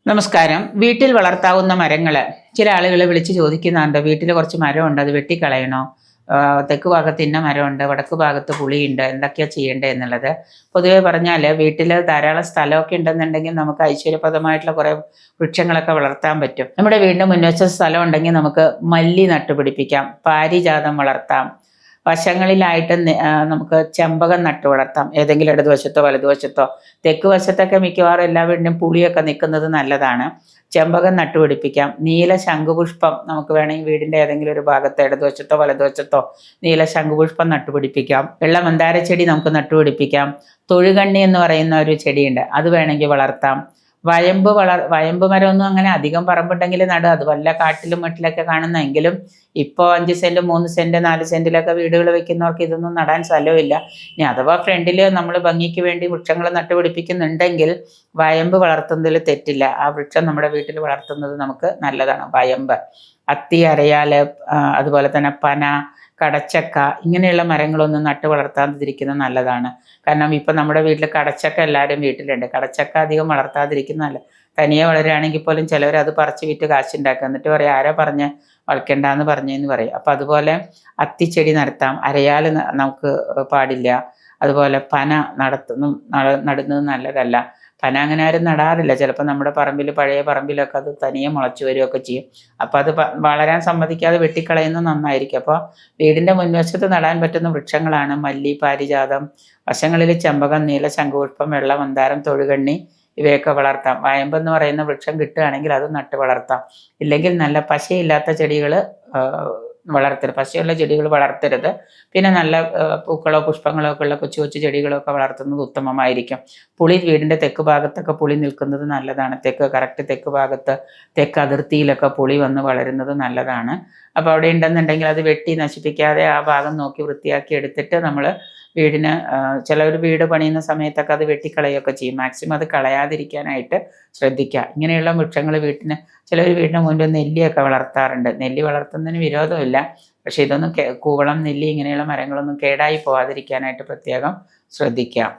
നമസ്കാരം. വീട്ടിൽ വളർത്താവുന്ന മരങ്ങൾ ചില ആളുകൾ വിളിച്ച് ചോദിക്കുന്നുണ്ട്. വീട്ടിൽ കുറച്ച് മരമുണ്ട്, അത് വെട്ടിക്കളയണോ? തെക്ക് ഭാഗത്ത് ഇന്ന മരമുണ്ട്, വടക്ക് ഭാഗത്ത് പുളിയുണ്ട്, എന്തൊക്കെയാ ചെയ്യേണ്ടത് എന്നുള്ളത്. പൊതുവെ പറഞ്ഞാൽ വീട്ടിൽ ധാരാളം സ്ഥലമൊക്കെ ഉണ്ടെന്നുണ്ടെങ്കിൽ നമുക്ക് ഐശ്വര്യപ്രദമായിട്ടുള്ള കുറേ വൃക്ഷങ്ങളൊക്കെ വളർത്താൻ പറ്റും. നമ്മുടെ വീടിൻ്റെ മുൻവശ സ്ഥലം ഉണ്ടെങ്കിൽ നമുക്ക് മല്ലി നട്ടുപിടിപ്പിക്കാം, പാരിജാതം വളർത്താം, വശങ്ങളിലായിട്ട് നമുക്ക് ചെമ്പകം നട്ടു വളർത്താം. ഏതെങ്കിലും ഇടതുവശത്തോ വലതുവശത്തോ. തെക്ക് വശത്തൊക്കെ മിക്കവാറും എല്ലാ വീടിനും പുളിയൊക്കെ നിൽക്കുന്നത് നല്ലതാണ്. ചെമ്പകം നട്ടുപിടിപ്പിക്കാം. നീല ശംഖുപുഷ്പം നമുക്ക് വേണമെങ്കിൽ വീടിൻ്റെ ഏതെങ്കിലും ഒരു ഭാഗത്ത് ഇടതുവശത്തോ വലതുവശത്തോ നീല ശംഖുപുഷ്പം നട്ടുപിടിപ്പിക്കാം. വെള്ള മന്ദാര ചെടി നമുക്ക് നട്ടുപിടിപ്പിക്കാം. തൊഴുകണ്ണി എന്ന് പറയുന്ന ഒരു ചെടിയുണ്ട്, അത് വേണമെങ്കിൽ വളർത്താം. വയമ്പ് മരമൊന്നും അങ്ങനെ അധികം പറമ്പുണ്ടെങ്കിൽ നടും, അത് വല്ല കാട്ടിലും മട്ടിലൊക്കെ കാണുന്നെങ്കിലും ഇപ്പോൾ 5 സെന്റ് 3 സെന്റ് 4 സെന്റിലൊക്കെ വീടുകൾ വെക്കുന്നവർക്ക് ഇതൊന്നും നടാൻ സ്ഥലമില്ല. ഇനി അഥവാ ഫ്രണ്ടിൽ നമ്മൾ ഭംഗിക്ക് വേണ്ടി വൃക്ഷങ്ങൾ നട്ടുപിടിപ്പിക്കുന്നുണ്ടെങ്കിൽ വയമ്പ് വളർത്തുന്നതിൽ തെറ്റില്ല. ആ വൃക്ഷം നമ്മുടെ വീട്ടിൽ വളർത്തുന്നത് നമുക്ക് നല്ലതാണ്. വയമ്പ്, അത്തി, അരയാല്, അതുപോലെ തന്നെ പന, കടച്ചക്ക, ഇങ്ങനെയുള്ള മരങ്ങളൊന്നും നട്ട് വളർത്താതിരിക്കുന്നത് നല്ലതാണ്. കാരണം ഇപ്പം നമ്മുടെ വീട്ടിൽ കടച്ചക്ക എല്ലാവരും വീട്ടിലുണ്ട്. കടച്ചക്ക അധികം വളർത്താതിരിക്കുന്നതല്ല. തനിയെ വളരുകയാണെങ്കിൽ പോലും ചിലവർ അത് പറിച്ച് വിറ്റ് കാശുണ്ടാക്കുക, എന്നിട്ട് പറയും ആരാ പറഞ്ഞ് വളയ്ക്കണ്ടെന്ന് പറഞ്ഞെന്ന് പറയും. അപ്പം അതുപോലെ അത്തിച്ചെടി നടത്താം. അരയാൽ നമുക്ക് പാടില്ല. അതുപോലെ പന നടുന്നത് നല്ലതല്ല. പന അങ്ങനെ ആരും നടാറില്ല. ചിലപ്പോൾ നമ്മുടെ പറമ്പിൽ, പഴയ പറമ്പിലൊക്കെ അത് തനിയെ മുളച്ചു വരികയൊക്കെ ചെയ്യും. അപ്പോൾ അത് വളരാൻ സമ്മതിക്കാതെ വെട്ടിക്കളയുന്നത് നന്നായിരിക്കും. അപ്പോൾ വീടിൻ്റെ മുൻവശത്ത് നടാൻ പറ്റുന്ന വൃക്ഷങ്ങളാണ് മല്ലി, പാരിജാതം, വശങ്ങളിൽ ചെമ്പകം, നീല ശംഖുപുഷ്പം, വെള്ള മന്ദാരം, തൊഴുകണ്ണി, ഇവയൊക്കെ വളർത്താം. വയമ്പെന്ന് പറയുന്ന വൃക്ഷം കിട്ടുകയാണെങ്കിൽ അത് നട്ട് വളർത്താം. ഇല്ലെങ്കിൽ നല്ല പശയില്ലാത്ത ചെടികൾ വളർത്തരുത്. പശയുള്ള ചെടികൾ വളർത്തരുത്. പിന്നെ നല്ല പൂക്കളോ പുഷ്പങ്ങളോ ഒക്കെ ഉള്ള കൊച്ചു കൊച്ചു ചെടികളൊക്കെ വളർത്തുന്നത് ഉത്തമമായിരിക്കും. പുളി വീടിൻ്റെ തെക്ക് ഭാഗത്തൊക്കെ പുളി നിൽക്കുന്നത് നല്ലതാണ്. കറക്റ്റ് തെക്ക് ഭാഗത്ത്, തെക്ക് അതിർത്തിയിലൊക്കെ പുളി വന്ന് വളരുന്നത് നല്ലതാണ്. അപ്പോൾ അവിടെ ഉണ്ടെന്നുണ്ടെങ്കിൽ അത് വെട്ടി നശിപ്പിക്കാതെ ആ ഭാഗം നോക്കി വൃത്തിയാക്കി എടുത്തിട്ട് നമ്മൾ വീടിന് ചിലവർ വീട് പണിയുന്ന സമയത്തൊക്കെ അത് വെട്ടിക്കളയൊക്കെ ചെയ്യും. മാക്സിമം അത് കളയാതിരിക്കാനായിട്ട് ശ്രദ്ധിക്കുക. ഇങ്ങനെയുള്ള വൃക്ഷങ്ങൾ ചിലവർ വീടിന് മുൻപ് നെല്ലിയൊക്കെ വളർത്താറുണ്ട്. നെല്ലി വളർത്തുന്നതിന് വിരോധമില്ല. പക്ഷേ ഇതൊന്നും കൂവളം, നെല്ലി ഇങ്ങനെയുള്ള മരങ്ങളൊന്നും കേടായി പോകാതിരിക്കാനായിട്ട് പ്രത്യേകം ശ്രദ്ധിക്കാം.